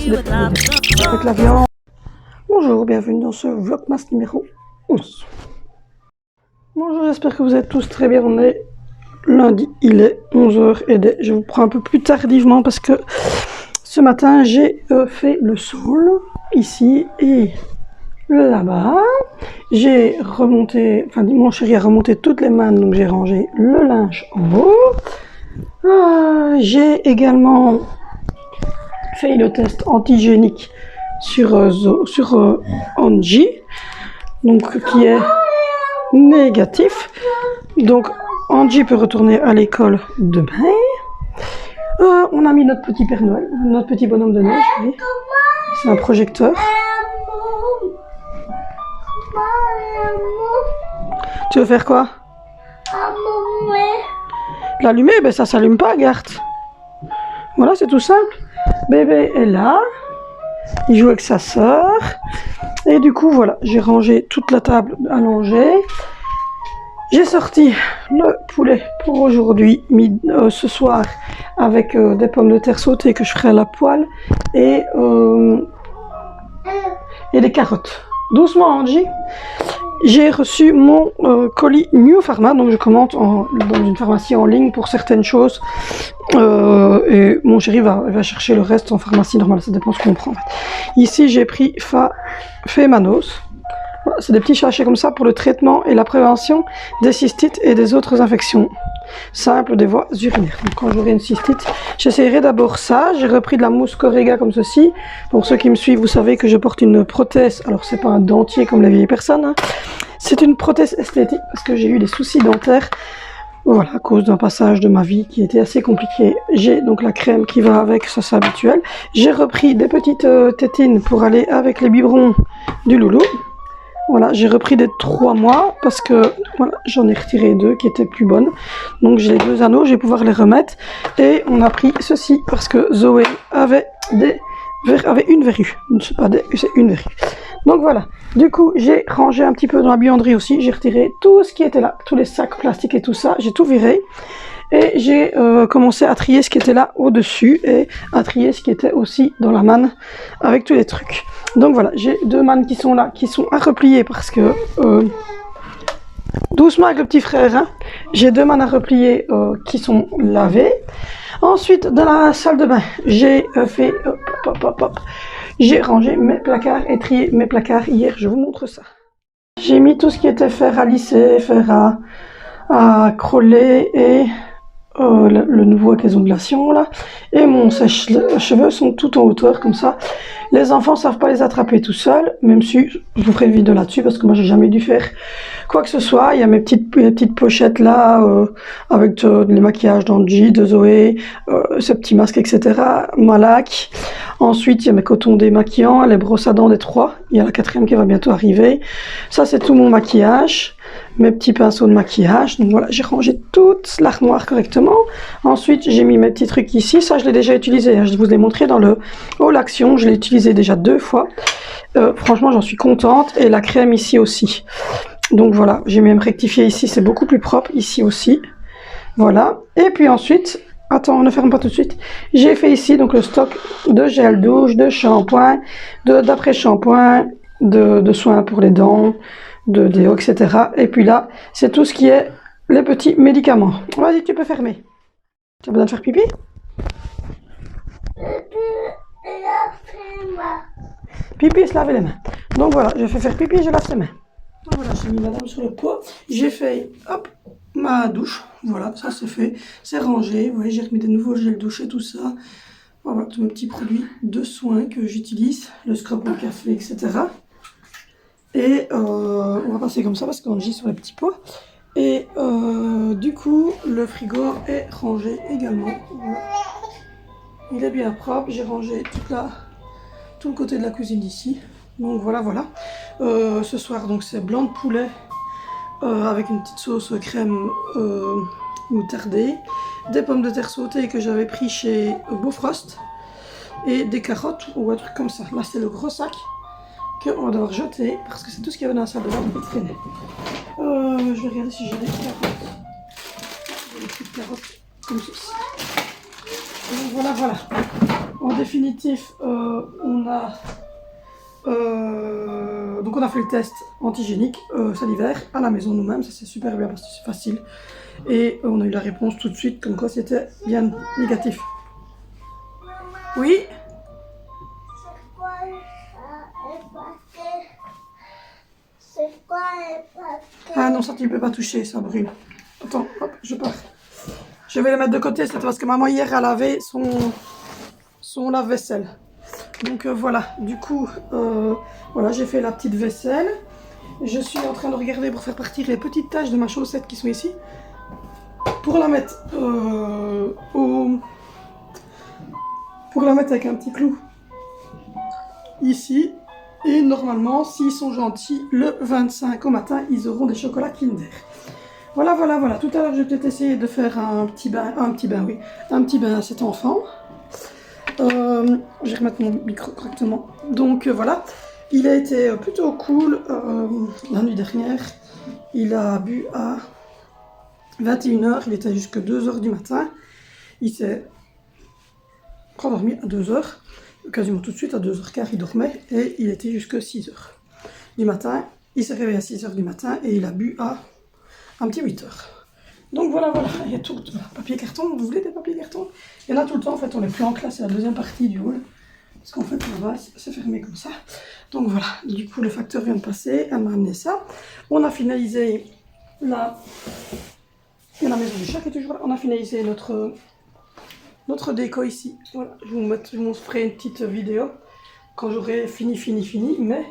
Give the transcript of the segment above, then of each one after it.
c'est des poules avec la viande. Bonjour, bienvenue dans ce vlogmas numéro 11. Bonjour, j'espère que vous êtes tous très bien. On est lundi, il est 11h et des. Je vous prends un peu plus tardivement parce que ce matin j'ai fait le sol ici et là-bas. J'ai remonté, enfin mon chéri a remonté toutes les mannes, donc j'ai rangé le linge en haut. J'ai également fait le test antigénique sur Angie, donc qui est négatif. Donc Angie peut retourner à l'école demain. On a mis notre petit Père Noël, notre petit bonhomme de neige. Oui. C'est un projecteur. Tu veux faire quoi? L'allumer? Ben ça s'allume pas, regarde. Voilà, c'est tout simple. Bébé est là. Il joue avec sa sœur. Et du coup, voilà, j'ai rangé toute la table allongée. J'ai sorti le poulet pour aujourd'hui, ce soir, avec des pommes de terre sautées que je ferai à la poêle et des carottes. Doucement, Angie. J'ai reçu mon colis New Pharma, donc je commande dans une pharmacie en ligne pour certaines choses. Et mon chéri va chercher le reste en pharmacie normale, ça dépend ce qu'on prend en fait. Ici, j'ai pris Fémanos. Voilà, c'est des petits sachets comme ça pour le traitement et la prévention des cystites et des autres infections simples des voies urinaires. Donc quand j'aurai une cystite, j'essayerai d'abord ça. J'ai repris de la mousse Correga comme ceci. Pour ceux qui me suivent, vous savez que je porte une prothèse. Alors c'est pas un dentier comme les vieilles personnes, hein. C'est une prothèse esthétique parce que j'ai eu des soucis dentaires. Voilà, à cause d'un passage de ma vie qui était assez compliqué. J'ai donc la crème qui va avec, ça c'est habituel. J'ai repris des petites tétines pour aller avec les biberons du loulou. Voilà, j'ai repris des 3 mois parce que voilà, j'en ai retiré 2 qui étaient plus bonnes. Donc j'ai les 2 anneaux, je vais pouvoir les remettre. Et on a pris ceci parce que Zoé avait une verrue. C'est pas des, c'est une verrue. Donc voilà, du coup j'ai rangé un petit peu dans la buanderie aussi. J'ai retiré tout ce qui était là, tous les sacs plastiques et tout ça. J'ai tout viré. Et j'ai commencé à trier ce qui était là au-dessus et à trier ce qui était aussi dans la manne avec tous les trucs. Donc voilà, j'ai 2 mannes qui sont là, qui sont à replier parce que... doucement avec le petit frère, hein. J'ai 2 mannes à replier qui sont lavées. Ensuite, dans la salle de bain, j'ai fait... j'ai rangé mes placards et trié mes placards hier, je vous montre ça. J'ai mis tout ce qui était fer à lisser, fer à crôler et... le nouveau avec les ondulations là, et mon sèche-cheveux sont tout en hauteur comme ça. Les enfants savent pas les attraper tout seuls, même si je vous ferai une vidéo là-dessus parce que moi j'ai jamais dû faire quoi que ce soit. Il y a mes petites pochettes là avec les maquillages d'Angie, de Zoé, ce petit masque, etc. Malac. Ensuite il y a mes cotons démaquillants, les brosses à dents des 3. Il y a la 4e qui va bientôt arriver. Ça c'est tout mon maquillage. Mes petits pinceaux de maquillage. Donc voilà, j'ai rangé toute l'armoire correctement. Ensuite, j'ai mis mes petits trucs ici. Ça, je l'ai déjà utilisé, hein. Je vous l'ai montré dans le haul action. Je l'ai utilisé déjà 2 fois. Franchement, j'en suis contente. Et la crème ici aussi. Donc voilà, j'ai même rectifié ici. C'est beaucoup plus propre ici aussi. Voilà. Et puis ensuite, attends, ne ferme pas tout de suite. J'ai fait ici donc le stock de gel douche, de shampoing, d'après-shampoing, de soins pour les dents, de déo, etc. Et puis là, c'est tout ce qui est les petits médicaments. Vas-y, tu peux fermer. Tu as besoin de faire pipi? Pipi, se laver les mains. Donc voilà, je fais faire pipi, je lave les mains. Voilà, j'ai mis madame sur le pot. J'ai fait, hop, ma douche. Voilà, ça c'est fait. C'est rangé. Vous voyez, j'ai remis des nouveaux gels douche et tout ça. Voilà, tous mes petits produits de soins que j'utilise. Le scrub au café, etc. Et on va passer comme ça parce qu'on gît sur les petits pots. Et du coup, le frigo est rangé également. Voilà. Il est bien propre. J'ai rangé tout le côté de la cuisine ici. Donc voilà, voilà. Ce soir, donc c'est blanc de poulet avec une petite sauce crème moutardée, des pommes de terre sautées que j'avais pris chez Bofrost et des carottes ou un truc comme ça. Là, c'est le gros sac qu'on va devoir jeter parce que c'est tout ce qu'il y avait dans la salle de bain qui traînait. Je vais regarder si j'ai des carottes. J'ai des petites carottes comme ceci. Donc voilà, voilà. En définitif, donc on a fait le test antigénique salivaire à la maison nous-mêmes, ça c'est super bien parce que c'est facile. Et on a eu la réponse tout de suite comme quoi c'était bien négatif. Oui. Ah non, ça tu ne peux pas toucher, ça brûle. Attends, hop, je pars. Je vais le mettre de côté, c'est parce que maman hier a lavé son lave-vaisselle. Donc voilà, du coup, voilà, j'ai fait la petite vaisselle. Je suis en train de regarder pour faire partir les petites taches de ma chaussette qui sont ici. Pour la mettre avec un petit clou ici. Et normalement, s'ils sont gentils, le 25 au matin, ils auront des chocolats Kinder. Voilà, voilà, voilà. Tout à l'heure, je vais peut-être essayer de faire un petit bain à cet enfant. Je vais remettre mon micro correctement. Donc voilà, il a été plutôt cool la nuit dernière. Il a bu à 21 h, il était jusqu'à 2 h du matin. Il s'est rendormi à 2 h, quasiment tout de suite à 2 h 15 il dormait et il était jusqu'à 6 h du matin. Il s'est réveillé à 6 h du matin et il a bu à un petit 8 h. Donc voilà, voilà, il y a tout le papier carton. Vous voulez des papiers carton? Il y en a tout le temps, en fait, on n'est plus en classe, c'est la deuxième partie du hall. Parce qu'en fait, là-bas, c'est fermé comme ça. Donc voilà, du coup, le facteur vient de passer, elle m'a amené ça. On a finalisé la maison du chat qui est toujours là. On a finalisé notre déco ici. Voilà, je vous ferai une petite vidéo quand j'aurai fini. Mais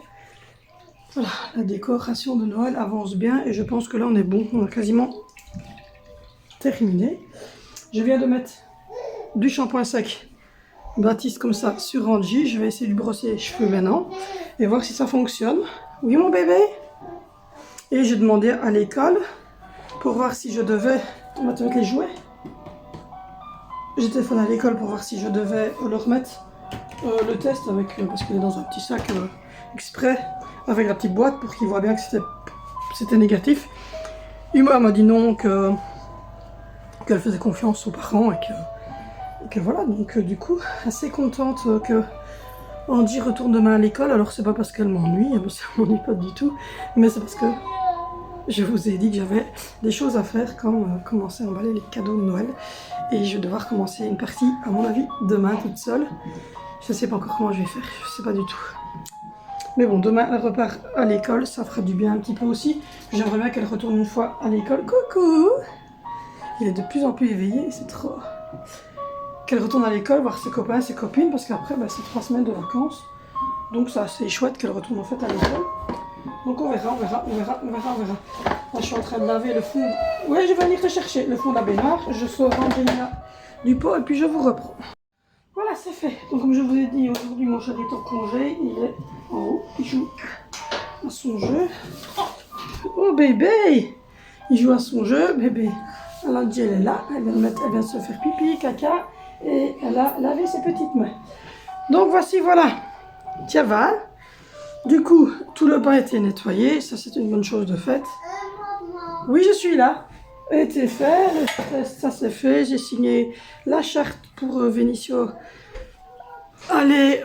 voilà, la décoration de Noël avance bien et je pense que là, on est bon. On a quasiment terminé. Je viens de mettre du shampoing sec Baptiste comme ça sur Angie. Je vais essayer de brosser les cheveux maintenant et voir si ça fonctionne. Oui mon bébé. Et j'ai demandé à l'école pour voir si je devais... On va te mettre les jouets. J'ai téléphoné à l'école pour voir si je devais leur mettre le test avec... parce qu'il est dans un petit sac exprès avec la petite boîte pour qu'ils voient bien que c'était négatif. Il m'a dit non, qu'elle faisait confiance aux parents et que voilà, donc du coup, assez contente que Angie retourne demain à l'école. Alors c'est pas parce qu'elle m'ennuie, ça m'ennuie pas du tout, mais c'est parce que je vous ai dit que j'avais des choses à faire comme commencer à emballer les cadeaux de Noël et je vais devoir commencer une partie, à mon avis, demain toute seule. Je sais pas encore comment je vais faire, je sais pas du tout. Mais bon, demain elle repart à l'école, ça fera du bien un petit peu aussi. J'aimerais bien qu'elle retourne une fois à l'école. Coucou! Il est de plus en plus éveillé, c'est trop... Qu'elle retourne à l'école, voir ses copains, ses copines, parce qu'après, c'est 3 semaines de vacances. Donc ça, c'est chouette qu'elle retourne en fait à l'école. Donc on verra. Là, je suis en train de laver le fond. Oui, je vais venir te chercher le fond de la baignoire. Je sors Angelina du pot et puis je vous reprends. Voilà, c'est fait. Donc comme je vous ai dit, aujourd'hui, mon chéri est en congé. Il est en haut, il joue à son jeu. Oh bébé! Il joue à son jeu, bébé. Alors Angie, elle est là, elle vient de se faire pipi, caca, et elle a lavé ses petites mains. Donc voici, voilà. Tiens, va. Du coup, tout le bain a été nettoyé, ça c'est une bonne chose de faite. Oui, je suis là. A été fait, le test, ça c'est fait. J'ai signé la charte pour Vénicio aller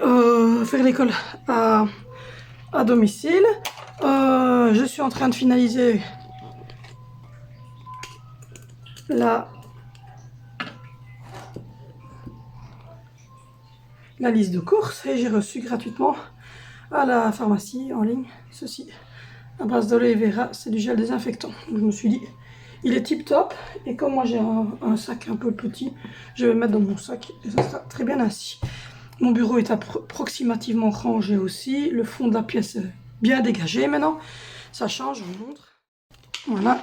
faire l'école à domicile. Je suis en train de finaliser la liste de courses et j'ai reçu gratuitement à la pharmacie en ligne ceci à base d'aloe vera, c'est du gel désinfectant. Donc, je me suis dit il est tip top et comme moi j'ai un sac un peu petit, je vais le mettre dans mon sac et ça sera très bien ainsi. Mon bureau est approximativement rangé aussi, le fond de la pièce est bien dégagé maintenant, ça change, je vous montre. Voilà,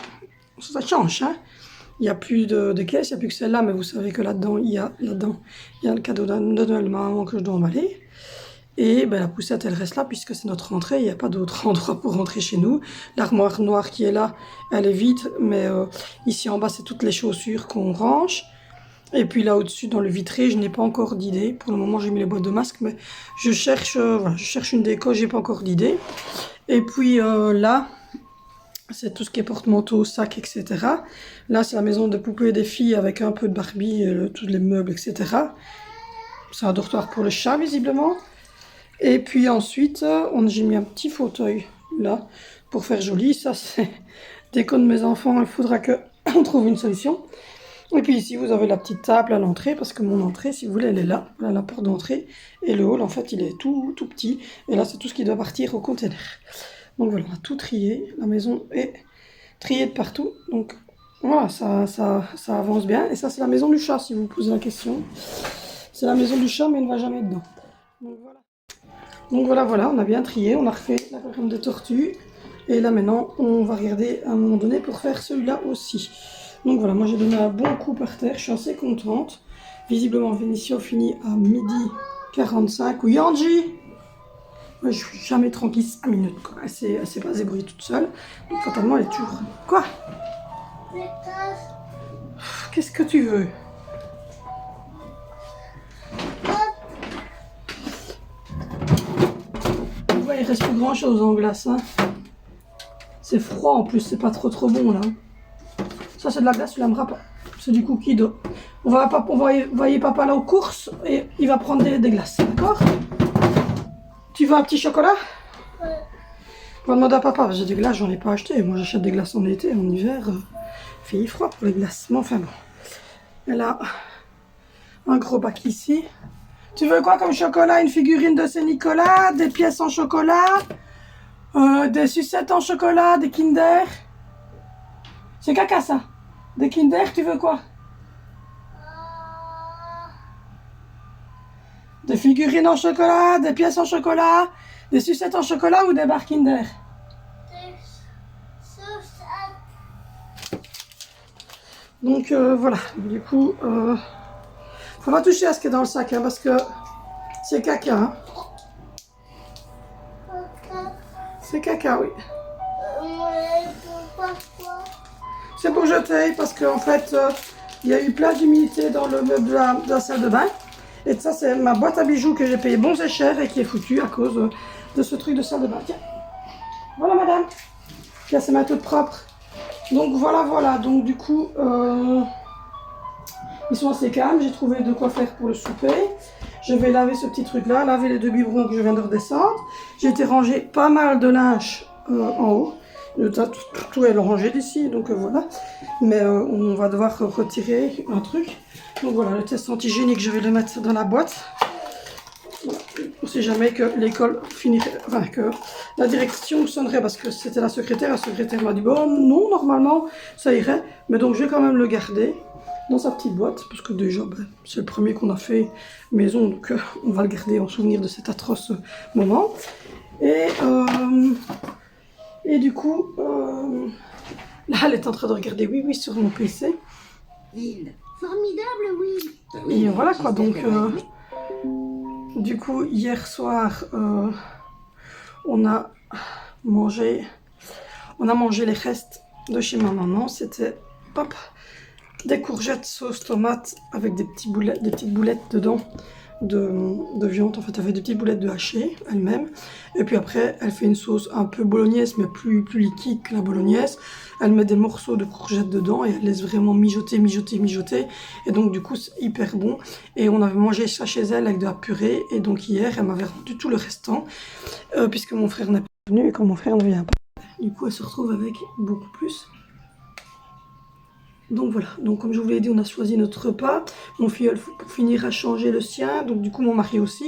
ça change hein. Il n'y a plus de caisse, il n'y a plus que celle-là, mais vous savez que là-dedans, il y a le cadeau de Noël de maman que je dois emballer. Et la poussette, elle reste là, puisque c'est notre rentrée, il n'y a pas d'autre endroit pour rentrer chez nous. L'armoire noire qui est là, elle est vide, mais ici en bas, c'est toutes les chaussures qu'on range. Et puis là au-dessus, dans le vitré, je n'ai pas encore d'idée. Pour le moment, j'ai mis les boîtes de masques, mais je cherche une déco, j'ai pas encore d'idée. Et puis là... c'est tout ce qui est porte-manteau, sac, etc. Là, c'est la maison de poupées des filles avec un peu de Barbie, tous les meubles, etc. c'est un dortoir pour le chat visiblement. Et puis ensuite, j'ai mis un petit fauteuil là pour faire joli. Ça c'est déco de mes enfants, il faudra qu'on trouve une solution. Et puis ici vous avez la petite table à l'entrée, parce que mon entrée, si vous voulez, elle est là. Voilà la porte d'entrée. Et le hall en fait il est tout petit. Et là c'est tout ce qui doit partir au container. Donc voilà, on a tout trié. La maison est triée de partout. Donc voilà, ça avance bien. Et ça c'est la maison du chat si vous vous posez la question. C'est la maison du chat mais il ne va jamais dedans. Donc voilà, on a bien trié. On a refait la ferme des tortues. Et là maintenant on va regarder à un moment donné pour faire celui-là aussi. Donc voilà, moi j'ai donné un bon coup par terre, je suis assez contente. Visiblement Vénitia finit à 12h45. Oui Angie, ouais, je suis jamais tranquille 5 minutes quoi. Elle s'est pas débrouillée toute seule. Donc fatalement elle est toujours... Quoi? Qu'est-ce que tu veux? Ouais, il reste plus grand chose en glace. Hein. C'est froid en plus, c'est pas trop bon là. Ça c'est de la glace, tu l'aimeras pas. C'est du cookie dough. On va envoyer papa là aux courses et il va prendre des glaces, d'accord? Tu veux un petit chocolat? Ouais. On va demander à papa, j'ai des glaces, j'en ai pas acheté. Moi j'achète des glaces en été, en hiver, il fait froid pour les glaces. Mais enfin bon. Elle a un gros bac ici. Tu veux quoi comme chocolat? Une figurine de Saint-Nicolas, des pièces en chocolat, des sucettes en chocolat, des Kinder. C'est caca ça. Des Kinder, tu veux quoi? Des figurines en chocolat, des pièces en chocolat, des sucettes en chocolat ou des barres Kinder? Des sucettes. Donc voilà, du coup, faut pas toucher à ce qui est dans le sac, hein, parce que c'est caca. Hein. C'est caca, oui. C'est pour jeter, parce qu'en fait, il y a eu plein d'humidité dans le meuble de la salle de bain. Et ça, c'est ma boîte à bijoux que j'ai payé bon et cher et qui est foutue à cause de ce truc de salle de bain. Tiens. Voilà, madame. Qui a ses mains toutes propres. Donc, voilà. Donc, du coup, ils sont assez calmes. J'ai trouvé de quoi faire pour le souper. Je vais laver ce petit truc-là, laver les 2 biberons que je viens de redescendre. J'ai été ranger pas mal de linge en haut. Tout est rangé d'ici, donc voilà. Mais on va devoir retirer un truc. Donc voilà, le test antigénique, je vais le mettre dans la boîte. Voilà. On sait jamais que l'école finirait, enfin que la direction sonnerait parce que c'était la secrétaire. La secrétaire m'a dit bon non, normalement ça irait. Mais donc je vais quand même le garder dans sa petite boîte parce que déjà c'est le premier qu'on a fait maison, donc on va le garder en souvenir de cet atroce moment. Et du coup, là elle est en train de regarder Oui sur mon PC. Formidable, oui. Et voilà quoi, donc du coup hier soir on a mangé les restes de chez ma maman. C'était des courgettes sauce tomate avec des petites boulettes dedans de viande. En fait elle fait des petites boulettes de haché elle-même, et puis après elle fait une sauce un peu bolognaise mais plus liquide que la bolognaise. Elle met des morceaux de courgettes dedans et elle laisse vraiment mijoter, et donc du coup c'est hyper bon. Et on avait mangé ça chez elle avec de la purée, et donc hier elle m'avait rendu tout le restant puisque mon frère n'est pas venu, et quand mon frère ne vient pas, du coup elle se retrouve avec beaucoup plus. Donc voilà, donc comme je vous l'ai dit, on a choisi notre repas. Mon filleul pour finir a changé le sien, donc du coup mon mari aussi.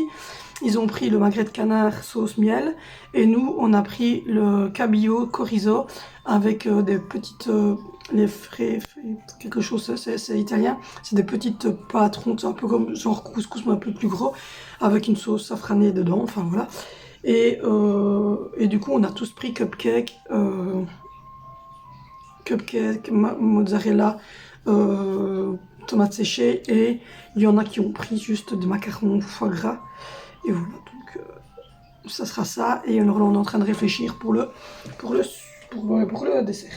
Ils ont pris le magret de canard sauce miel, et nous on a pris le cabillaud chorizo avec des petites, les frais, quelque chose, c'est italien. C'est des petites pâtes rondes, un peu comme genre couscous mais un peu plus gros, avec une sauce safranée dedans, enfin voilà. Et du coup on a tous pris cupcake, mozzarella, tomates séchées, et il y en a qui ont pris juste des macarons foie gras. Et voilà, donc ça sera ça. Et alors là, on est en train de réfléchir pour le dessert.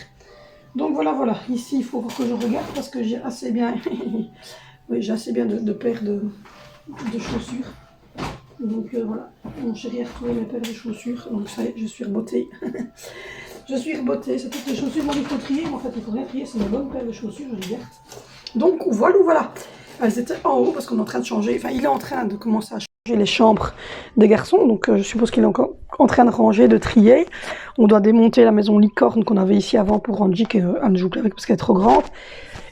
Donc voilà. Ici, il faut que je regarde parce que j'ai assez bien, oui, j'ai assez bien de paires de chaussures. Donc voilà, mon chéri a retrouvé mes paires de chaussures. Donc ça y est, je suis rebottée. Je suis rebottée, c'est toutes les chaussures. Moi, il faut trier, mais en fait, il faut rien trier. C'est une bonne paire de chaussures, je les garde. Donc voilà. elles étaient en haut parce qu'on est en train de changer, enfin il est en train de commencer à changer les chambres des garçons, donc je suppose qu'il est encore en train de ranger, de trier. On doit démonter la maison licorne qu'on avait ici avant pour Angie, qu'elle ne joue plus avec parce qu'elle est trop grande.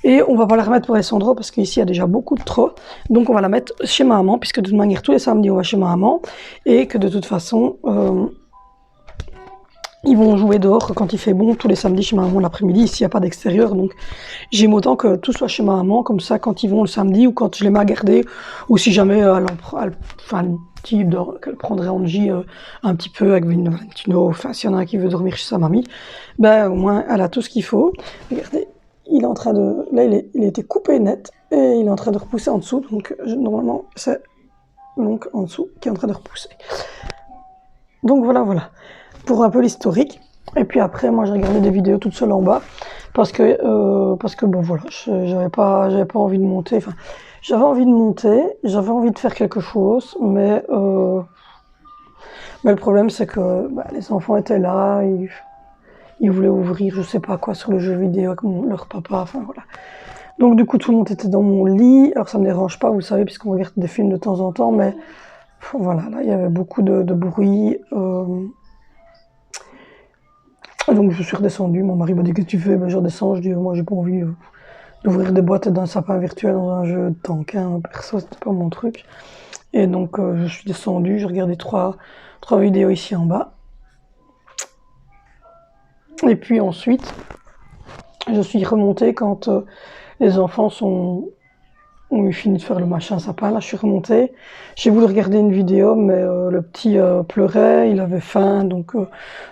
Et on va pas la remettre pour Alessandro parce qu'ici il y a déjà beaucoup de trop. Donc on va la mettre chez ma maman, puisque de toute manière tous les samedis on va chez ma maman. Et que de toute façon, ils vont jouer dehors quand il fait bon tous les samedis chez ma maman l'après-midi. Ici il n'y a pas d'extérieur. Donc j'aime autant que tout soit chez ma maman. Comme ça quand ils vont le samedi ou quand je les mets à garder. Ou si jamais elle qu'elle prendrait Angie un petit peu avec une Valentino. Enfin s'il y en a un qui veut dormir chez sa mamie. Ben au moins elle a tout ce qu'il faut. Regardez. Il est en train de... Là, il a été coupé net et il est en train de repousser en dessous. Donc, normalement, c'est l'oncle en dessous qui est en train de repousser. Donc, voilà. Pour un peu l'historique. Et puis après, moi, j'ai regardé des vidéos toute seule en bas. Parce que bon, voilà, j'avais pas envie de monter. Enfin, j'avais envie de monter, j'avais envie de faire quelque chose. Mais le problème, c'est que les enfants étaient là. Ils voulaient ouvrir, je sais pas quoi, sur le jeu vidéo avec leur papa, enfin voilà. Donc du coup, tout le monde était dans mon lit. Alors ça me dérange pas, vous savez, puisqu'on regarde des films de temps en temps, mais voilà, là, il y avait beaucoup de bruit. Donc je suis redescendue, mon mari m'a dit, qu'est-ce que tu fais? Ben je redescends, je dis, moi j'ai pas envie d'ouvrir des boîtes d'un sapin virtuel dans un jeu de tank, hein. Perso, c'était pas mon truc. Et donc je suis descendue, j'ai regardé trois vidéos ici en bas. Et puis ensuite, je suis remontée quand les enfants ont eu fini de faire le machin sapin. Là, je suis remontée. J'ai voulu regarder une vidéo, mais le petit pleurait, il avait faim. Donc,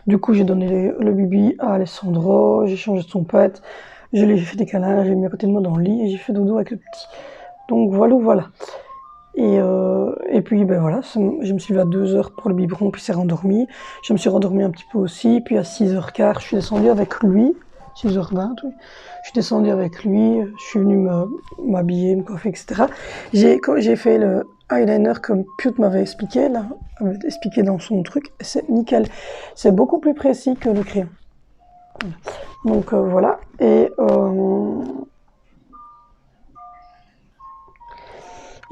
du coup, j'ai donné le bibi à Alessandro, j'ai changé son pet, je lui ai fait des câlins, j'ai mis à côté de moi dans le lit et j'ai fait dodo avec le petit. Donc, voilà. Et puis, ben voilà, je me suis levée à 2h pour le biberon, puis s'est rendormi. Je me suis rendormie un petit peu aussi, puis à 6h15, je suis descendue avec lui. 6h20, oui. Je suis descendue avec lui, je suis venue m'habiller, me coiffer, etc. J'ai fait le eyeliner comme Piot m'avait expliqué, là, avait expliqué dans son truc. C'est nickel. C'est beaucoup plus précis que le crayon. Donc voilà.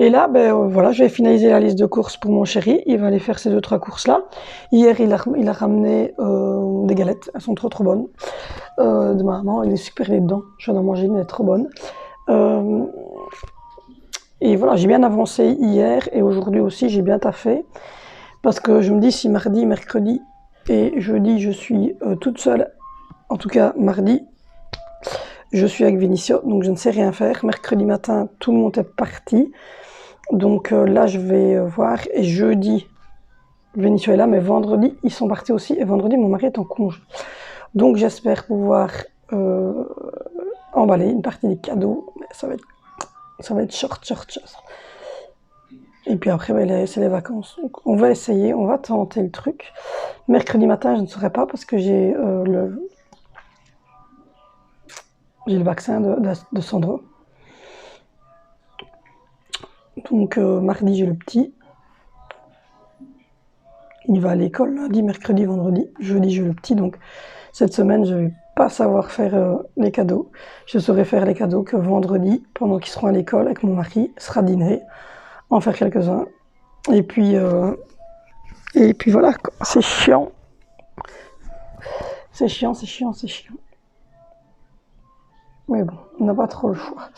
Et là, voilà, je vais finaliser la liste de courses pour mon chéri. Il va aller faire ces 2-3 courses-là. Hier, il a ramené des galettes. Elles sont trop bonnes. De ma maman, il est super dedans. Je vais en manger une, elle est trop bonne. Et voilà, j'ai bien avancé hier et aujourd'hui aussi, j'ai bien taffé. Parce que je me dis, si mardi, mercredi et jeudi, je suis toute seule, en tout cas mardi, je suis avec Vinicio, donc je ne sais rien faire. Mercredi matin, tout le monde est parti. Donc là, je vais voir. Et jeudi, Vinicio est là, mais vendredi, ils sont partis aussi. Et vendredi, mon mari est en congé. Donc j'espère pouvoir emballer une partie des cadeaux. Mais ça va être short. Et puis après, c'est les vacances. Donc on va essayer, on va tenter le truc. Mercredi matin, je ne saurai pas parce que j'ai le vaccin de Sandro. Donc mardi, j'ai le petit. Il va à l'école lundi, mercredi, vendredi. Jeudi, j'ai le petit. Donc cette semaine, je vais pas savoir faire les cadeaux. Je saurai faire les cadeaux que vendredi, pendant qu'ils seront à l'école avec mon mari, sera dîner, en faire quelques-uns. Et puis voilà, c'est chiant. C'est chiant. Mais bon, on n'a pas trop le choix.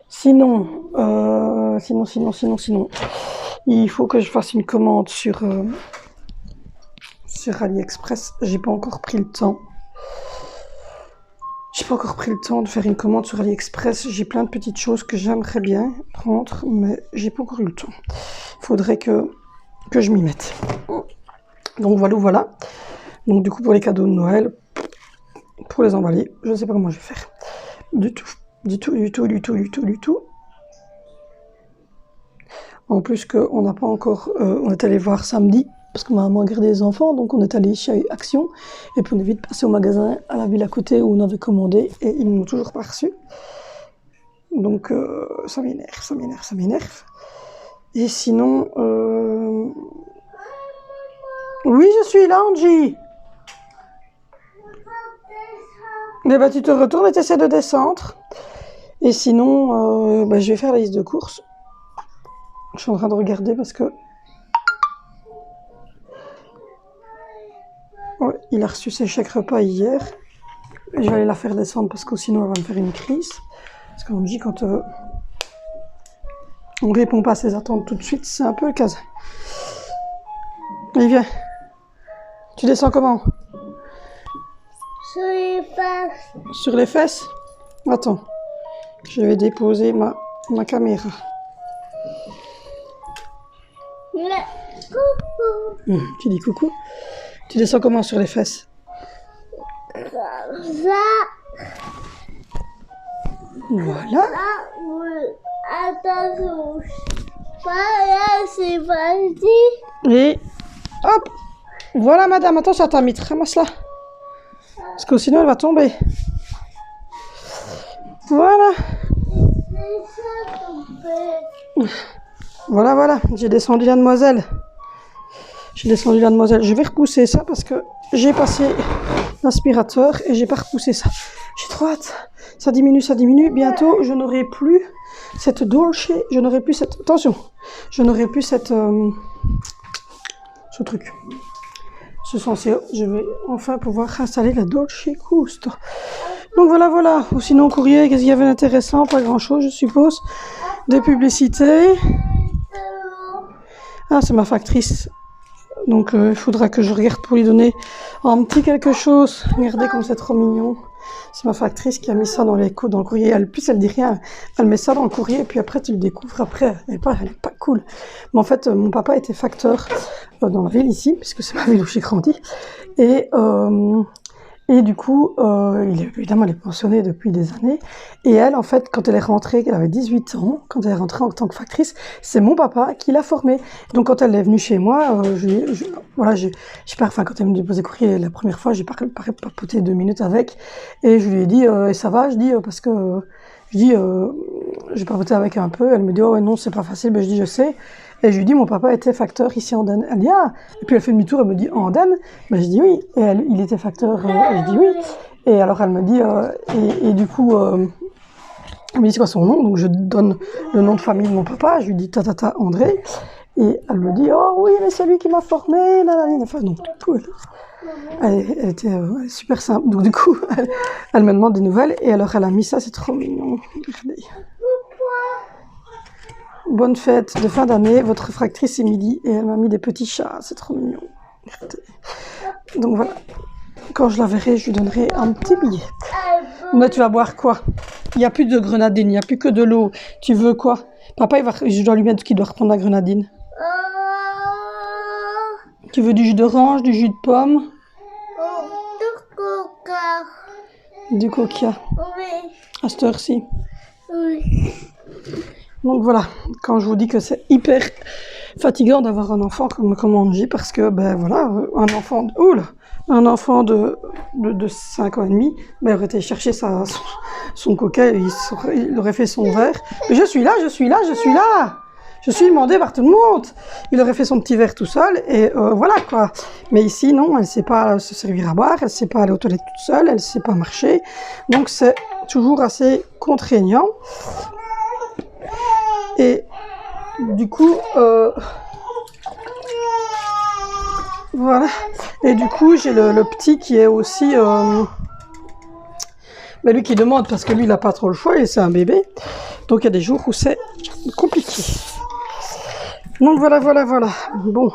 Sinon, il faut que je fasse une commande sur AliExpress. J'ai pas encore pris le temps. De faire une commande sur AliExpress. J'ai plein de petites choses que j'aimerais bien prendre, mais j'ai pas encore eu le temps. Il faudrait que je m'y mette. Donc voilà. Donc du coup, pour les cadeaux de Noël, pour les emballer, je ne sais pas comment je vais faire. Du tout. En plus qu'on n'a pas encore... on est allé voir samedi, parce que ma maman a gardé les enfants, donc on est allé chez Action, et puis on est vite passé au magasin à la ville à côté où on avait commandé, et ils ne m'ont toujours pas reçu. Donc ça m'énerve. Et sinon... Oui, je suis là, Angie. Mais tu te retournes et tu essaies de descendre. Et sinon, je vais faire la liste de courses. Je suis en train de regarder parce que... Ouais, il a reçu ses chèques repas hier. Et je vais aller la faire descendre parce que sinon elle va me faire une crise. Parce qu'on me dit quand on ne répond pas à ses attentes tout de suite, c'est un peu le cas. Allez, viens. Tu descends comment? Sur les fesses. Sur les fesses? Attends. Je vais déposer ma caméra. Mais coucou. Tu dis coucou? Tu descends comment sur les fesses? Comme ça. Voilà. Là, oui. Attention. Voilà, c'est parti. Et hop. Voilà madame, attention à ta mitre, ramasse-la. Parce que sinon elle va tomber. Voilà. C'est ça ton père. Voilà, voilà. J'ai descendu la demoiselle. Je vais repousser ça parce que j'ai passé l'aspirateur et j'ai pas repoussé ça. J'ai trop hâte. Ça diminue. Bientôt, je n'aurai plus cette dolce. Je n'aurai plus cette... Attention. Je n'aurai plus cette... ce truc. Ce senseo. Je vais enfin pouvoir installer la dolce gusto. Donc voilà. Ou sinon, courrier, qu'est-ce qu'il y avait d'intéressant? Pas grand-chose, je suppose. Des publicités. Ah, c'est ma factrice. Donc, il faudra que je regarde pour lui donner un petit quelque chose. Regardez comme c'est trop mignon. C'est ma factrice qui a mis ça dans le courrier. Elle dit rien. Elle met ça dans le courrier et puis après, tu le découvres après. Elle est pas cool. Mais en fait, mon papa était facteur dans la ville ici, puisque c'est ma ville où j'ai grandi. Et du coup, évidemment, elle est pensionnée depuis des années. Et elle, en fait, quand elle est rentrée, elle avait 18 ans, quand elle est rentrée en tant que factrice, c'est mon papa qui l'a formée. Donc, quand elle est venue chez moi, quand elle me déposait courrier la première fois, j'ai papoté 2 minutes avec. Et je lui ai dit, et ça va? Je dis, parce que, j'ai papoté avec un peu. Elle me dit, oh ouais, non, c'est pas facile. Je dis, je sais. Et je lui dis, mon papa était facteur ici en Andenne. Elle dit, ah. Et puis elle fait demi-tour, elle me dit, en Andenne? Je dis oui. Et il était facteur, je dis oui. Et alors elle me dit, et du coup, elle me dit, c'est quoi son nom? Donc je donne le nom de famille de mon papa. Je lui dis, Tata André. Et elle me dit, oh oui, mais c'est lui qui m'a formé. Enfin, donc du coup, elle était super simple. Donc du coup, elle me demande des nouvelles. Et alors elle a mis ça, c'est trop mignon. Regardez. Bonne fête de fin d'année, votre factrice Émilie, et elle m'a mis des petits chats, c'est trop mignon. Donc voilà, quand je la verrai, je lui donnerai un petit billet. Mais tu vas boire quoi? Il n'y a plus de grenadine, il n'y a plus que de l'eau. Tu veux quoi? Papa, je dois lui mettre qu'il doit reprendre la grenadine. Tu veux du jus d'orange, du jus de pomme? Du coca. Du coca. Oui. À cette heure-ci. Oui. Donc voilà, quand je vous dis que c'est hyper fatigant d'avoir un enfant comme on dit, parce que ben voilà, un enfant de 5 ans et demi, ben, il aurait été chercher son coca, il aurait fait son verre. Mais je suis là. Je suis demandée par tout le monde. Il aurait fait son petit verre tout seul et voilà quoi. Mais ici non, elle sait pas se servir à boire, elle sait pas aller aux toilettes toute seule, elle sait pas marcher. Donc c'est toujours assez contraignant. Et du coup, voilà. Et du coup, j'ai le petit qui est aussi, lui qui demande parce que lui, il n'a pas trop le choix et c'est un bébé. Donc il y a des jours où c'est compliqué. Donc voilà. Bon,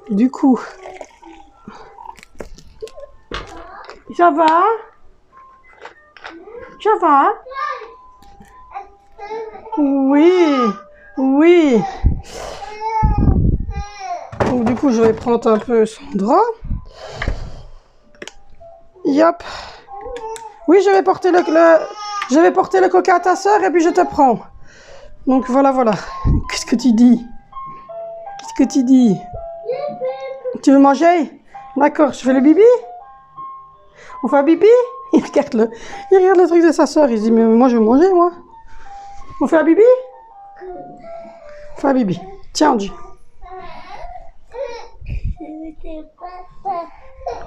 du coup, ça va? Oui. Donc du coup, je vais prendre un peu son drap. Yop. Oui, je vais porter le coca à ta sœur et puis je te prends. Donc voilà. Qu'est-ce que tu dis? Tu veux manger? D'accord, je fais le bibi? On fait un bibi? Il regarde le truc de sa sœur, il se dit, mais moi je veux manger, moi. On fait un bibi? Fais un bibi. Tiens, Angie.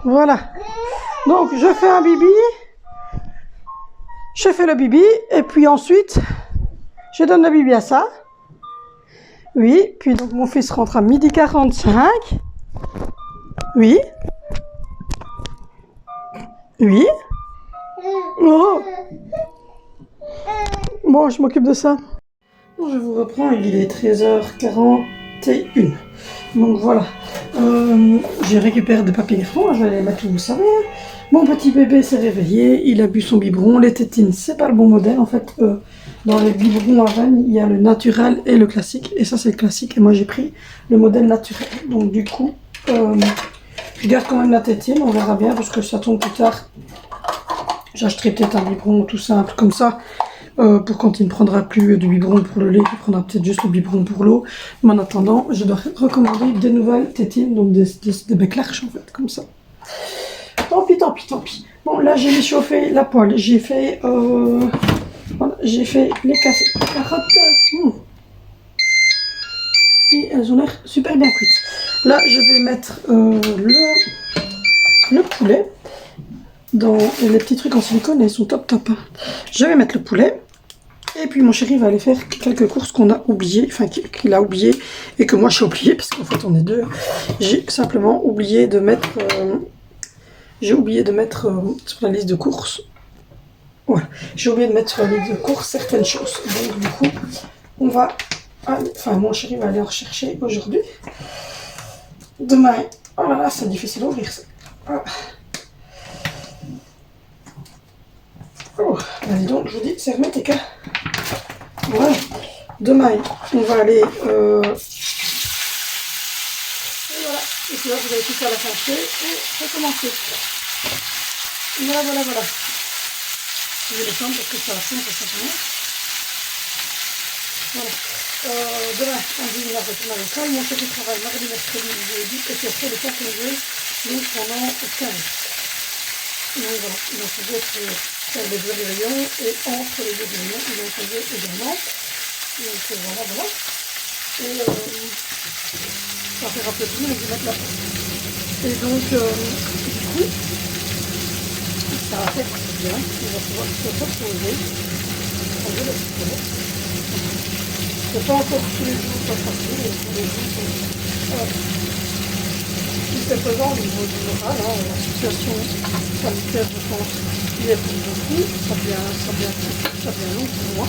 Voilà. Donc, je fais un bibi. Je fais le bibi et puis ensuite, je donne le bibi à ça. Oui, puis donc mon fils rentre à 12h45. Oui. Oui. Oh. Bon, je m'occupe de ça. Bon, je vous reprends, il est 13h41. Donc voilà. J'ai récupéré des papiers griffons, je vais les mettre où vous savez. Mon petit bébé s'est réveillé, il a bu son biberon. Les tétines, c'est pas le bon modèle. En fait, dans les biberons à vanne, il y a le naturel et le classique. Et ça, c'est le classique. Et moi, j'ai pris le modèle naturel. Donc du coup, je garde quand même la tétine. On verra bien parce que ça tombe plus tard. J'achèterai peut-être un biberon tout simple comme ça. Pour quand il ne prendra plus de biberon pour le lait, il prendra peut-être juste le biberon pour l'eau. Mais en attendant, je dois recommander des nouvelles tétines, donc des becs larges en fait, comme ça. Tant pis, tant pis, tant pis. Bon, là j'ai chauffé la poêle, j'ai fait, voilà, j'ai fait les carottes. Et elles ont l'air super bien cuites. Là, je vais mettre le poulet dans les petits trucs en silicone, et ils sont top. Je vais mettre le poulet. Et puis mon chéri va aller faire quelques courses qu'on a oubliées, enfin qu'il a oublié et que moi j'ai oublié parce qu'en fait on est deux. J'ai simplement oublié de mettre, sur la liste de courses. Voilà, j'ai oublié de mettre sur la liste de courses certaines choses. Donc du coup, on va, mon chéri va aller en rechercher aujourd'hui. Demain, oh là là, c'est difficile à ouvrir ça. Voilà. Oh, allez donc, je vous dis, c'est hermétique. Voilà. Demain, on va aller. Et voilà. Et puis là, vous allez tout faire la cacher et recommencer. Voilà. Je vais descendre parce que ça va fondre, ça va. Voilà. Demain, samedi, il va retourner à l'école. Mon chéri travaille mardi, mercredi, jeudi et puis après le temps qu'on veut, donc pendant 15. Donc voilà, ils vont toujours faire des deux réunions et entre les deux réunions, ils vont poser également. Donc voilà. Et ça fera plaisir de mettre la porte. Et donc, du coup, ça va faire bien. Il va pouvoir se reposer. Prendre le poulet. C'est pas encore tous les jours pas facile, mais tous les jours, c'est pesant au niveau du moral, la situation sanitaire, je pense, il est pour beaucoup, ça devient long pour moi.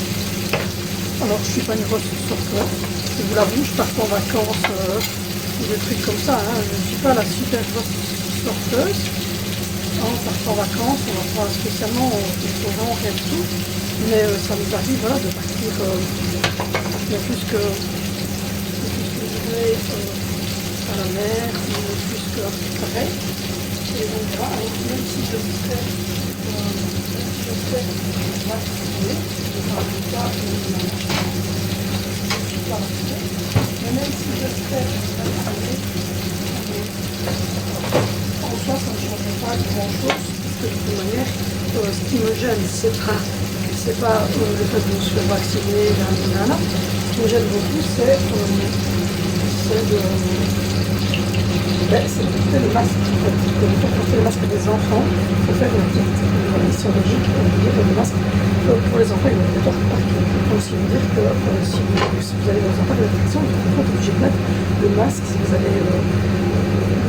Alors, je suis pas une grosse sorteuse, je vous l'avoue, je pars en vacances ou des trucs comme ça, je ne suis pas la super grosse sorteuse. On part en vacances, on va pas spécialement au restaurant, rien du tout, mais ça nous arrive voilà, de partir plus que une journée à la mer, plus que pareil. Et donc voilà, alors même si je fais vacciné, je ne parle pas mais même si je fais vacciné, en soi ça ne changerait pas grand chose, puisque de toute manière, ce qui me gêne, c'est pas le fait de se faire vacciner, ce qui me gêne beaucoup, c'est de porter le masque. En fait. Il faut porter le masque des enfants, il faut faire une petite mission logique, le masque pour les enfants, il est obligatoire partout. Donc, ce qui veut dire que si vous allez dans un parc d'attractions, vous êtes obligé de mettre le masque si vous allez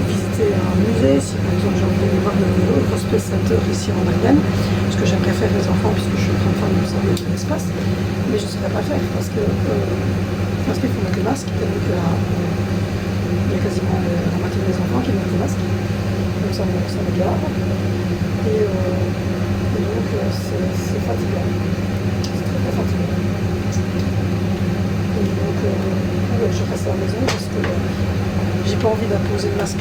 visiter un musée, si par exemple j'ai envie de voir le Space Center ici en Mayenne, parce que j'aimerais faire les enfants puisque je suis en train de faire une sorte de l'espace, mais je ne saurais pas faire parce qu'il faut mettre le masque et donc il y a quasiment la moitié des enfants qui mettent le masque, donc ça me gave et donc c'est fatigant, c'est très fatigant. Et donc je reste à la maison parce que j'ai pas envie d'imposer le masque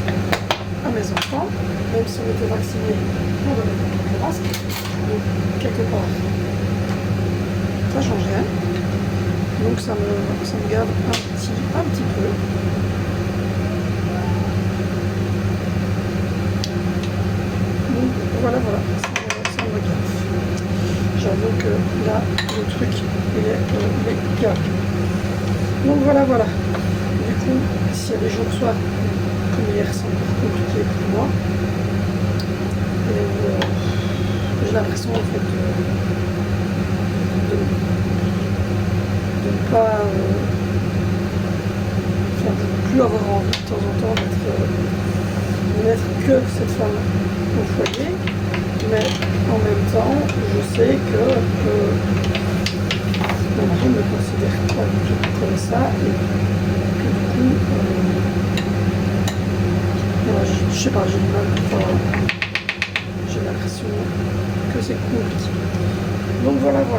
à mes enfants, même si on était vaccinés, on devait mettre le masque. Donc quelque part, ça change rien. Donc ça me gave un petit peu. Donc voilà, ça me gave. J'avoue que là, le truc, il est gave. Donc voilà. Du coup, s'il y a des jours soirs comme hier, c'est encore compliqué pour moi. Et j'ai l'impression en fait de ne pas enfin, de ne plus avoir envie de temps en temps de mettre que cette femme au foyer, mais en même temps je sais que mon mari me considère pas du tout comme ça et que du coup je sais pas, j'ai du mal, j'ai l'impression que c'est compliqué. Donc voilà, on va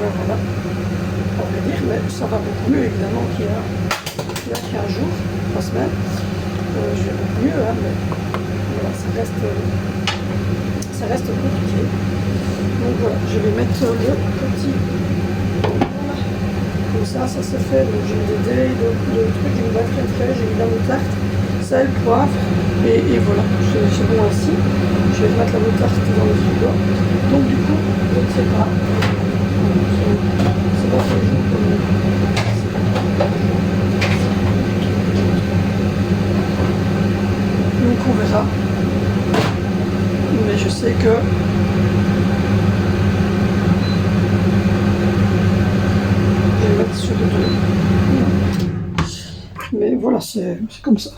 dire, mais ça va beaucoup mieux évidemment qu'il y a 15 jours, 3 semaines. Je vais beaucoup mieux, hein, mais voilà, ça reste compliqué. Donc voilà, je vais mettre le petit. Comme ça se fait. Donc j'ai des dés, de trucs, j'ai une boîte très j'ai mis la moutarde, sel, poivre, et voilà, c'est bon ainsi. Je vais mettre la moutarde dans le frigo. Donc du coup, je ne sais pas. C'est pas tous les jours comme donc on verra. Mais je sais que je vais mettre sur 2. Mais voilà, c'est comme ça.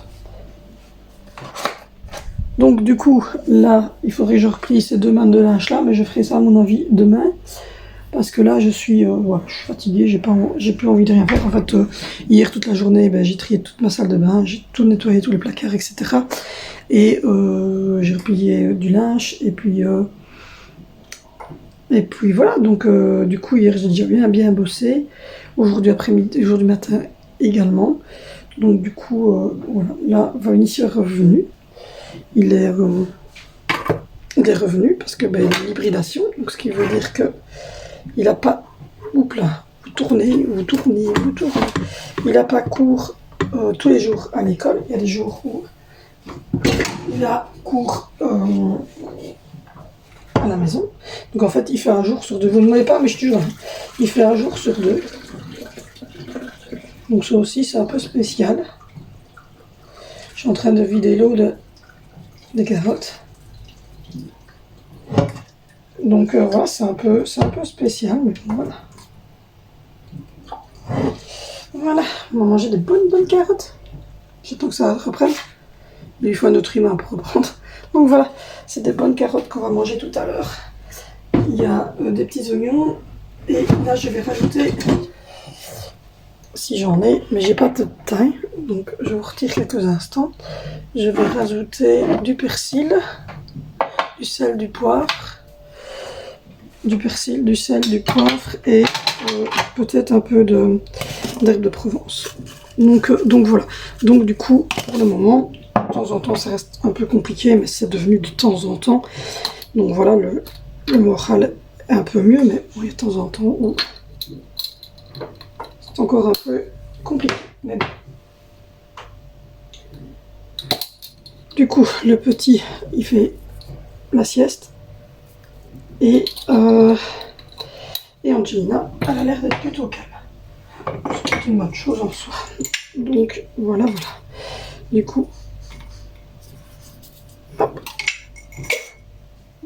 Donc du coup, là, il faudrait que je replie ces 2 mains de linge là, mais je ferai ça à mon avis demain. Parce que là, je suis fatiguée, j'ai plus envie de rien faire. En fait, hier, toute la journée, j'ai trié toute ma salle de bain, j'ai tout nettoyé, tous les placards, etc. Et j'ai replié du linge, et puis voilà. Donc, du coup, hier, j'ai déjà bien bossé. Aujourd'hui après-midi, aujourd'hui matin également. Donc, du coup, voilà. Là, Vanessa est revenu. Il est revenu parce que il y a une hybridation. Donc, ce qui veut dire que il n'a pas, oups là, vous tournez. Il n'a pas cours tous les jours à l'école. Il y a des jours où il a cours à la maison. Donc en fait, il fait un jour sur 2. Vous ne voyez pas, mais je te jure, il fait un jour sur 2. Donc ça aussi, c'est un peu spécial. Je suis en train de vider l'eau des carottes. Donc voilà, c'est un peu spécial, mais voilà. Voilà, on va manger des bonnes carottes. J'attends que ça reprenne. Mais il faut un autre humain pour reprendre. Donc voilà, c'est des bonnes carottes qu'on va manger tout à l'heure. Il y a des petits oignons. Et là, je vais rajouter, si j'en ai, mais j'ai pas de taille. Donc je vous retire quelques instants. Je vais rajouter du persil, du sel, du poivre. Du persil, du sel, du poivre et peut-être un peu d'herbe de Provence. Donc voilà. Donc du coup, pour le moment, de temps en temps, ça reste un peu compliqué, mais c'est devenu de temps en temps. Donc voilà, le moral est un peu mieux, mais il y a de temps en temps où c'est encore un peu compliqué. Mais bon. Du coup, le petit, il fait la sieste. Et Angelina, elle a l'air d'être plutôt calme. C'est une bonne chose en soi. Donc voilà. Du coup, hop.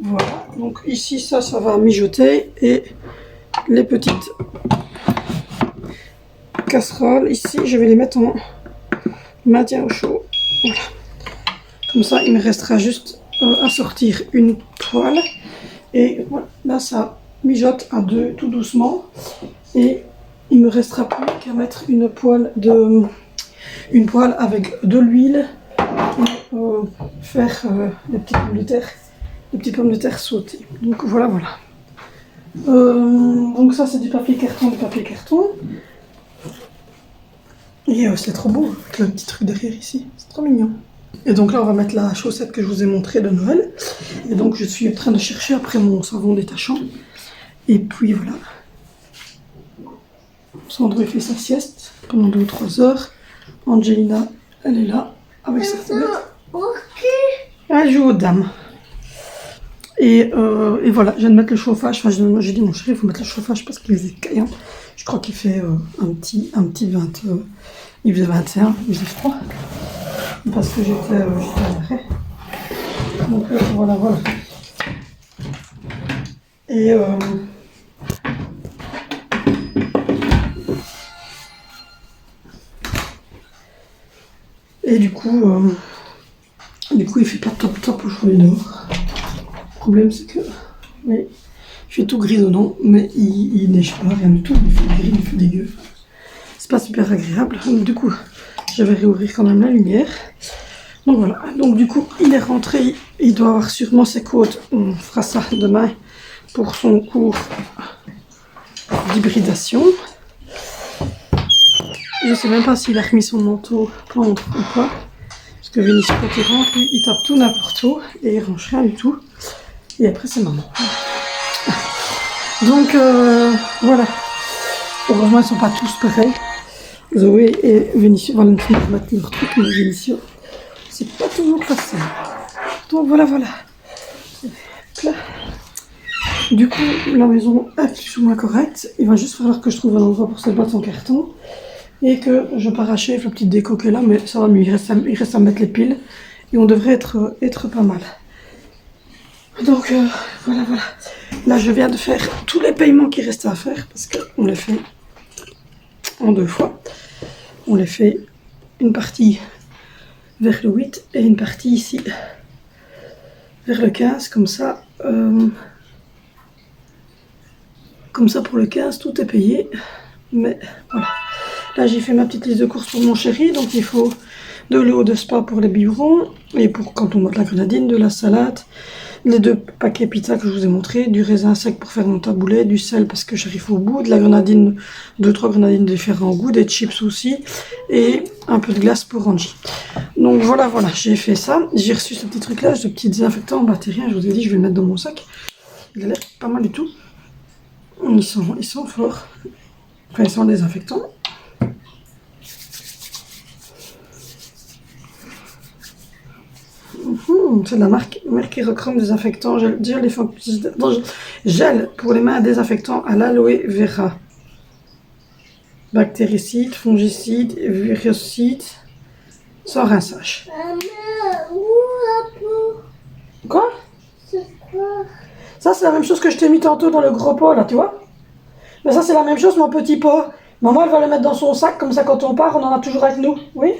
Voilà. Donc ici, ça va mijoter. Et les petites casseroles, ici, je vais les mettre en maintien au chaud. Voilà. Comme ça, il me restera juste à sortir une poêle. Et voilà, là ça mijote à 2 tout doucement et il me restera plus qu'à mettre une poêle avec de l'huile et faire les petites pommes de terre sautées. Donc voilà. Donc ça c'est du papier carton. Et c'est trop beau avec le petit truc derrière ici, c'est trop mignon. Et donc là on va mettre la chaussette que je vous ai montrée de Noël. Et donc je suis en train de chercher après mon savon détachant. Et puis voilà. Sandro fait sa sieste pendant 2 ou 3 heures. Angelina, elle est là avec sa tablette. Elle joue aux dames. Et voilà, je viens de mettre le chauffage. Enfin, j'ai dit mon chéri, il faut mettre le chauffage parce qu'il faisait caillant. Je crois qu'il fait un petit 20. Il faisait 21, il faisait froid. Parce que j'étais à l'arrêt. Donc voilà. Et du coup, il fait pas top top aujourd'hui dehors. Le problème, c'est que oui, il fait tout grisonnant, mais il neige pas, rien du tout. Il fait gris, il fait dégueu. C'est pas super agréable. Donc, du coup, je vais réouvrir quand même la lumière. Donc voilà. Donc du coup, il est rentré. Il doit avoir sûrement ses côtes. On fera ça demain pour son cours d'hybridation. Je sais même pas s'il a remis son manteau plante ou pas. Parce que Vénitie, quand il rentre, lui, il tape tout n'importe où et il range rien du tout. Et après, c'est maman. Donc, voilà. Heureusement, ils sont pas tous pareils. Zoé et Vénitie, Valentine mettent leur truc, mais Vénitie, c'est pas toujours facile. Donc, voilà. Là. Du coup, la maison est plus ou moins correcte. Il va juste falloir que je trouve un endroit pour cette boîte en carton. Et que je parachève la petite déco qui est là, mais ça va mieux, il reste à mettre les piles. Et on devrait être pas mal. Donc voilà. Là, je viens de faire tous les paiements qui restaient à faire, parce qu'on les fait en 2 fois. On les fait une partie vers le 8 et une partie ici vers le 15, comme ça. Comme ça, pour le 15, tout est payé. Mais voilà. Là, j'ai fait ma petite liste de courses pour mon chéri. Donc, il faut de l'eau de spa pour les biberons. Et pour quand on boit de la grenadine, de la salade. Les 2 paquets pizza que je vous ai montré. Du raisin sec pour faire mon taboulet. Du sel parce que j'arrive au bout. De la grenadine, 2-3 grenadines de différents goûts. Des chips aussi. Et un peu de glace pour Angie. Donc, voilà. J'ai fait ça. J'ai reçu ce petit truc-là. Ce petit désinfectant bactérien. Je vous ai dit, je vais le mettre dans mon sac. Il a l'air pas mal du tout. Ils sont forts. Enfin, ils sont désinfectants. C'est de la marque Mercurochrome désinfectant gel pour les mains désinfectant à l'aloe vera. Bactéricide, fongicide, viricide, sans rinçage. Maman, où la peau? Quoi? C'est quoi? Ça, c'est la même chose que je t'ai mis tantôt dans le gros pot, là, tu vois? Mais ça, c'est la même chose, mon petit pot. Maman, elle va le mettre dans son sac, comme ça, quand on part, on en a toujours avec nous. Oui?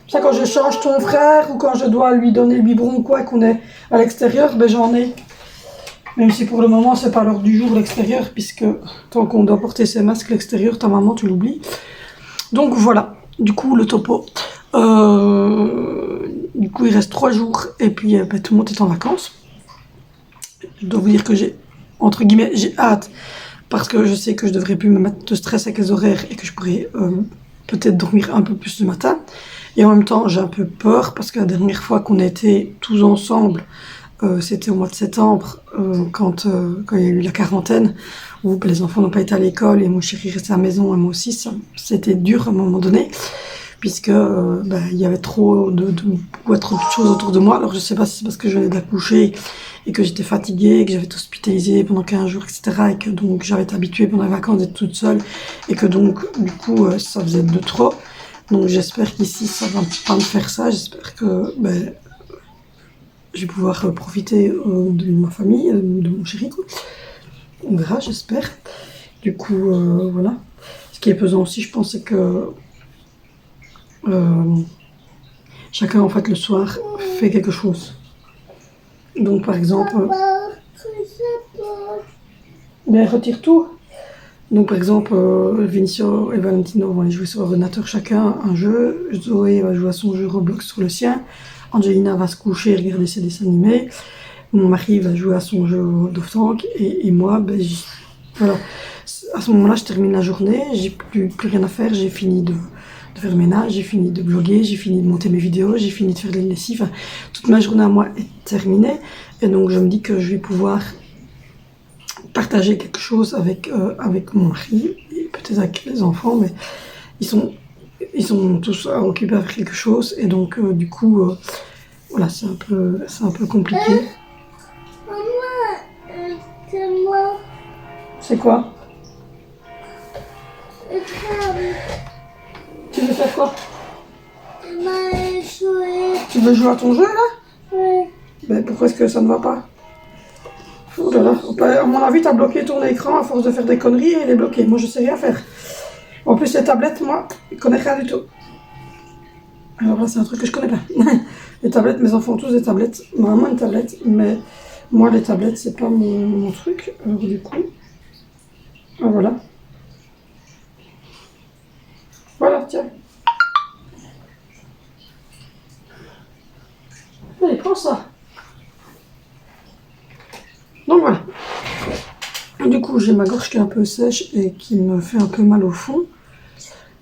Ça, quand je change ton frère, ou quand je dois lui donner le biberon ou quoi, et qu'on est à l'extérieur, ben j'en ai. Même si pour le moment, c'est pas l'heure du jour, l'extérieur, puisque tant qu'on doit porter ses masques, l'extérieur, ta maman, tu l'oublies. Donc, voilà. Du coup, le topo. Du coup, il reste 3 jours, et puis ben, tout le monde est en vacances. Je dois vous dire que entre guillemets, j'ai hâte. Parce que je sais que je devrais plus me mettre de stress avec les horaires et que je pourrais peut-être dormir un peu plus le matin. Et en même temps, j'ai un peu peur parce que la dernière fois qu'on était tous ensemble, c'était au mois de septembre, quand il y a eu la quarantaine, où les enfants n'ont pas été à l'école et mon chéri restait à la maison et moi aussi, c'était dur à un moment donné, puisque il y avait trop de choses autour de moi. Alors je sais pas si c'est parce que je venais d'accoucher et que j'étais fatiguée, que j'avais été hospitalisée pendant 15 jours, etc. Et que donc j'avais été habituée pendant les vacances d'être toute seule et que donc du coup ça faisait de trop. Donc j'espère qu'ici ça va pas me faire ça, j'espère que je vais pouvoir profiter de ma famille, de mon chéri, quoi. On verra, j'espère. Du coup, voilà. Ce qui est pesant aussi, je pense, c'est que chacun, en fait, le soir, fait quelque chose. Donc, par exemple... retire tout. Donc, par exemple, Vinicio et Valentino vont aller jouer sur ordinateur chacun un jeu. Zoé va jouer à son jeu Roblox sur le sien. Angelina va se coucher et regarder ses dessins animés. Mon mari va jouer à son jeu World of Tanks. Et moi, voilà. À ce moment-là, je termine la journée. J'ai plus rien à faire. J'ai fini de faire le ménage. J'ai fini de bloguer. J'ai fini de monter mes vidéos. J'ai fini de faire les lessives. Enfin, toute ma journée à moi est terminée. Et donc, je me dis que je vais pouvoir partager quelque chose avec mon mari et peut-être avec les enfants, mais ils sont tous occupés avec quelque chose et donc du coup voilà, c'est un peu compliqué. Maman, c'est moi. C'est quoi? Tu veux faire quoi? Maman, jouer. Tu veux jouer à ton jeu là? Oui. Ben pourquoi est-ce que ça ne va pas? Oh là là. À mon avis, t'as bloqué ton écran à force de faire des conneries et il est bloqué. Moi, je sais rien faire. En plus, les tablettes, moi, je connais rien du tout. Alors là, c'est un truc que je connais pas. Les tablettes, mes enfants ont tous des tablettes. Ma maman a une tablette, mais moi, les tablettes, c'est pas mon truc. Alors du coup, ah, voilà. Voilà, tiens. Allez, prends ça. Donc voilà. Du coup, j'ai ma gorge qui est un peu sèche et qui me fait un peu mal au fond.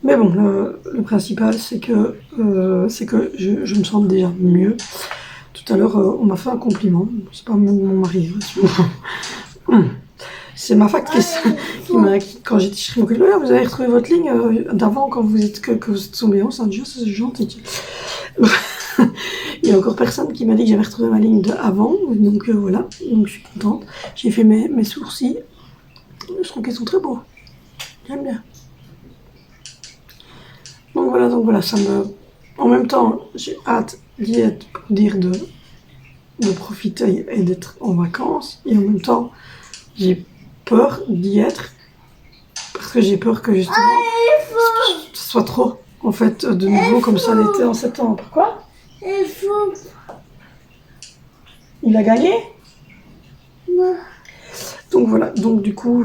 Mais bon, le principal, c'est que je me sens déjà mieux. Tout à l'heure, on m'a fait un compliment. C'est pas mon mari. C'est ma factrice qui m'a... Quand j'étais chez mon collègue, vous avez retrouvé votre ligne d'avant quand vous êtes que vous êtes tombé enceinte. C'est gentil. Il y a encore personne qui m'a dit que j'avais retrouvé ma ligne d'avant. Donc voilà, donc je suis contente. J'ai fait mes sourcils. Je trouve qu'ils sont très beaux. J'aime bien. Donc voilà, ça me... En même temps, j'ai hâte d'y être pour dire de profiter et d'être en vacances. Et en même temps, j'ai peur d'y être parce que j'ai peur que justement ce soit trop, en fait, de nouveau comme ça l'été en septembre. Pourquoi? Il a gagné? Non. Donc voilà, donc du coup,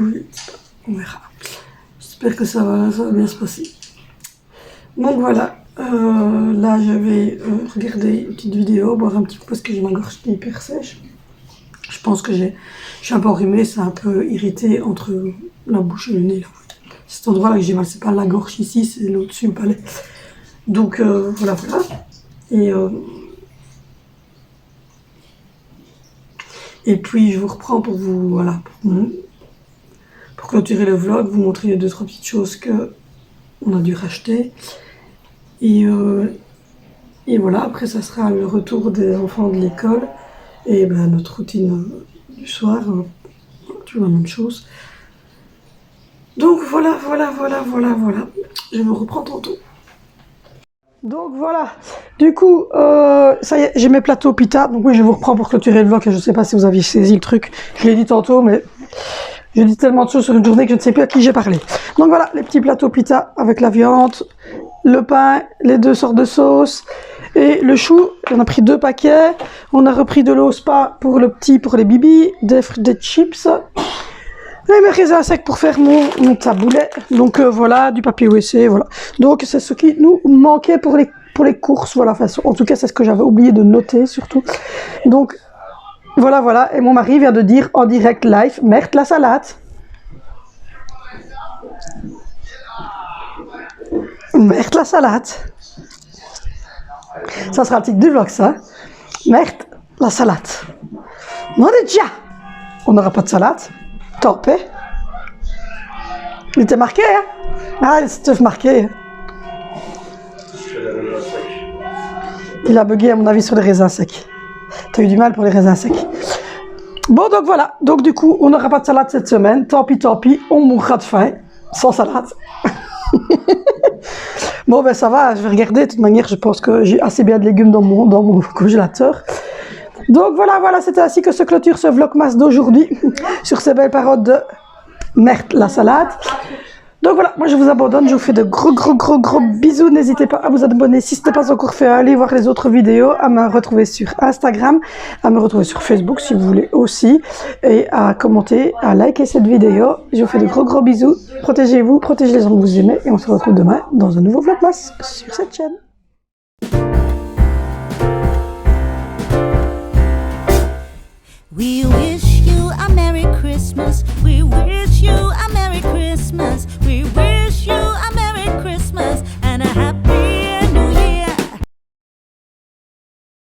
on verra. J'espère que ça va bien se passer. Donc voilà, là je vais regarder une petite vidéo, boire un petit coup parce que j'ai ma gorge qui est hyper sèche. Je pense que je suis un peu enrhumée, c'est un peu irrité entre la bouche et le nez. Là. Cet endroit-là que j'ai mal, c'est pas la gorge ici, c'est l'au-dessus du palais. Donc voilà. Et puis je vous reprends pour vous, voilà, pour clôturer le vlog, vous montrer les 2-3 petites choses que on a dû racheter. Et voilà, après ça sera le retour des enfants de l'école et ben, notre routine du soir, toujours la même chose. Donc voilà. Je me reprends tantôt. Donc voilà, du coup, ça y est, j'ai mes plateaux pita. Donc oui, je vous reprends pour clôturer le vlog. Je ne sais pas si vous aviez saisi le truc, je l'ai dit tantôt, mais j'ai dit tellement de choses sur une journée que je ne sais plus à qui j'ai parlé. Donc voilà, les petits plateaux pita avec la viande, le pain, les 2 sortes de sauces et le chou. On a pris 2 paquets. On a repris de l'eau spa pour le petit, pour les bibis, des chips. Et mes raisins secs pour faire mon taboulet. Donc voilà, du papier WC, voilà. Donc c'est ce qui nous manquait pour les courses, voilà. En tout cas, c'est ce que j'avais oublié de noter surtout. Donc voilà. Et mon mari vient de dire en direct live, merde la salade. Merde la salade. Ça sera un petit du vlog, ça. Merde la salade. Non, déjà, on n'aura pas de salade. Top, hein? Il était marqué, hein? Ah, il s'était marqué. Il a bugué, à mon avis, sur les raisins secs. T'as eu du mal pour les raisins secs. Bon, donc voilà. Donc, du coup, on n'aura pas de salade cette semaine. Tant pis. On mourra de faim. Sans salade. Bon, ben ça va. Je vais regarder. De toute manière, je pense que j'ai assez bien de légumes dans mon congélateur. Donc voilà, c'était ainsi que se clôture ce vlogmas d'aujourd'hui, sur ces belles paroles de merde la salade. Donc voilà, moi je vous abandonne, je vous fais de gros bisous, n'hésitez pas à vous abonner si ce n'est pas encore fait, à aller voir les autres vidéos, à me retrouver sur Instagram, à me retrouver sur Facebook si vous voulez aussi, et à commenter, à liker cette vidéo. Je vous fais de gros bisous, protégez-vous, protégez les gens que vous aimez, et on se retrouve demain dans un nouveau vlogmas sur cette chaîne.